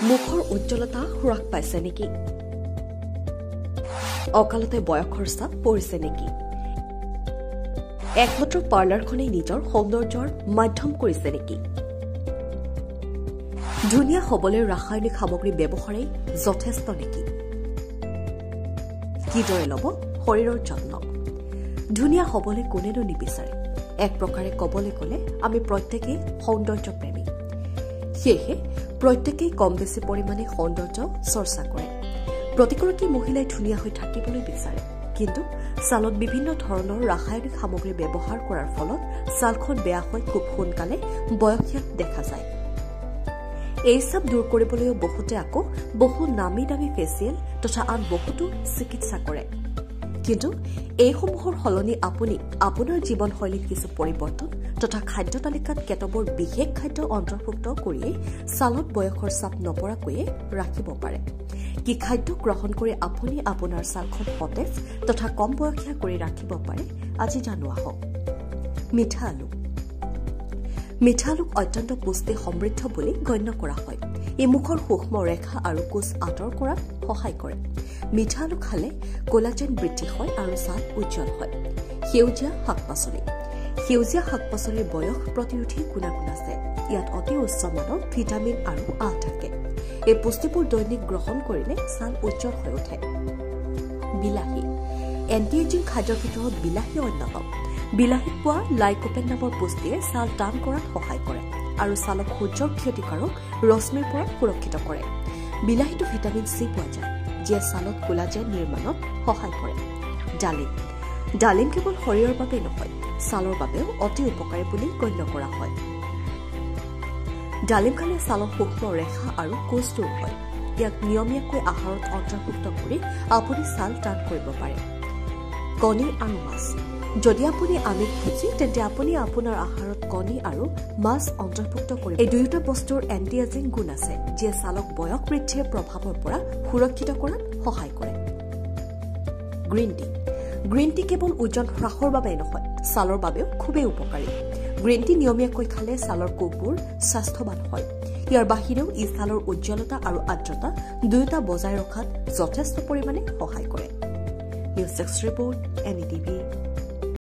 মুখৰ উজ্জ্বলতা হ্ৰাস পাইছে নেকি? অকালতে বয়সৰ চাপ পৰিছে নেকি? একমাত্ৰ পাৰ্লাৰখনেই নিজৰ সৌন্দৰ্যৰ মাধ্যম কৰিছে নেকি? ধুনীয়া হ'বলৈ ৰাসায়নিক সামগ্ৰী ব্যৱহাৰেই যথেষ্ট নেকি? কিদৰে ল'ব শৰীৰৰ যত্ন? ধুনীয়া হ'বলৈ কোনেনো নিবিচাৰে? এক প্ৰকাৰে ক'বলৈ গ'লে আমি প্ৰত্যেকেই সৌন্দৰ্য প্ৰেমী। সেয়েহে প্ৰত্যেকেই কম বেছি পৰিমাণে সৌন্দৰ্য চৰ্চা কৰে। প্ৰতিগৰাকী মহিলাই ধুনীয়া হৈ থাকিবলৈ বিচাৰে, কিন্তু ছালত বিভিন্ন ধৰণৰ ৰাসায়নিক সামগ্ৰী ব্যৱহাৰ কৰাৰ ফলত ছালখন বেয়া হৈ খুব সোনকালে বয়সীয়াত দেখা যায়। এই চাপ দূৰ কৰিবলৈও বহুতে আকৌ বহু নামী দামী ফেচিয়েল তথা আন বহুতো চিকিৎসা কৰে। কিন্তু এইসমূহৰ সলনি আপুনি আপোনাৰ জীৱনশৈলীত কিছু পৰিৱৰ্তন তথা খাদ্য তালিকাত কেতবোৰ বিশেষ খাদ্য অন্তৰ্ভুক্ত কৰিয়েই ছালত বয়সৰ চাপ নপৰাকৈয়ে ৰাখিব পাৰে। কি খাদ্য গ্ৰহণ কৰি আপুনি আপোনাৰ ছালখন সতেজ তথা কম বয়সীয়া কৰি ৰাখিব পাৰে, আজি জানো আহক। মিঠা আলু। মিঠা আলুক অত্যন্ত পুষ্টি সমৃদ্ধ বুলি গণ্য কৰা হয়। ই মুখৰ সূক্ষ্ম ৰেখা আৰু কোষ আঁতৰ কৰাত সহায় কৰে। মিঠা আলু খালে কোলাজেন বৃদ্ধি হয় আৰু ছাল উজ্জ্বল হয়। সেউজীয়া শাক পাচলি। সেউজীয়া শাক পাচলিৰ বয়স প্ৰতিৰোধী গুণাগুণ আছে। ইয়াত অতি উচ্চ মানৰ ভিটামিন আৰু আঁহ থাকে। এই পুষ্টিবোৰ দৈনিক গ্ৰহণ কৰিলে ছাল উজ্জ্বল হৈ উঠে। বিলাহী। এণ্টি এজিং খাদ্যৰ ভিতৰত বিলাহী অন্যতম। বিলাহীত পোৱা লাইকোপেন নামৰ পুষ্টিয়ে ছাল টান কৰাত সহায় কৰে আৰু ছালক সূৰ্যৰ ক্ষতিকাৰক ৰশ্মিৰ পৰা সুৰক্ষিত কৰে। বিলাহীতো ভিটামিন চি পোৱা যায়, যিয়ে ছালত কোলাজেন নিৰ্মাণত সহায় কৰে। ডালিম। ডালিম কেৱল শৰীৰৰ বাবে নহয়, ছালৰ বাবেও অতি উপকাৰী বুলি গণ্য কৰা হয়। ডালিম খালে ছালৰ সূক্ষ্ম ৰেখা আৰু কোষ দূৰ হয়। ইয়াক নিয়মীয়াকৈ আহাৰত অন্তৰ্ভুক্ত কৰি আপুনি ছাল টান কৰিব পাৰে। কণী আৰু মাছ। যদি আপুনি আমিষ ভোজী, তেন্তে আপুনি আপোনাৰ আহাৰত কণী আৰু মাছ অন্তৰ্ভুক্ত কৰিব। এই দুয়োটা বস্তুৰ এণ্টি এজিং গুণ আছে, যিয়ে ছালক বয়স বৃদ্ধিৰ প্ৰভাৱৰ পৰা সুৰক্ষিত কৰাত সহায় কৰে। Green tea. গ্ৰীণ টি কেৱল ওজন হ্ৰাসৰ বাবেই নহয়, ছালৰ বাবেও খুবেই উপকাৰী। গ্ৰীণ টি নিয়মীয়াকৈ খালে ছালৰ কোষবোৰ স্বাস্থ্যৱান হয়। ইয়াৰ বাহিৰেও ই ছালৰ উজ্জ্বলতা আৰু আৰ্দ্ৰতা দুয়োটা বজাই ৰখাত যথেষ্ট পৰিমাণে সহায় কৰে। News desk report, NETV।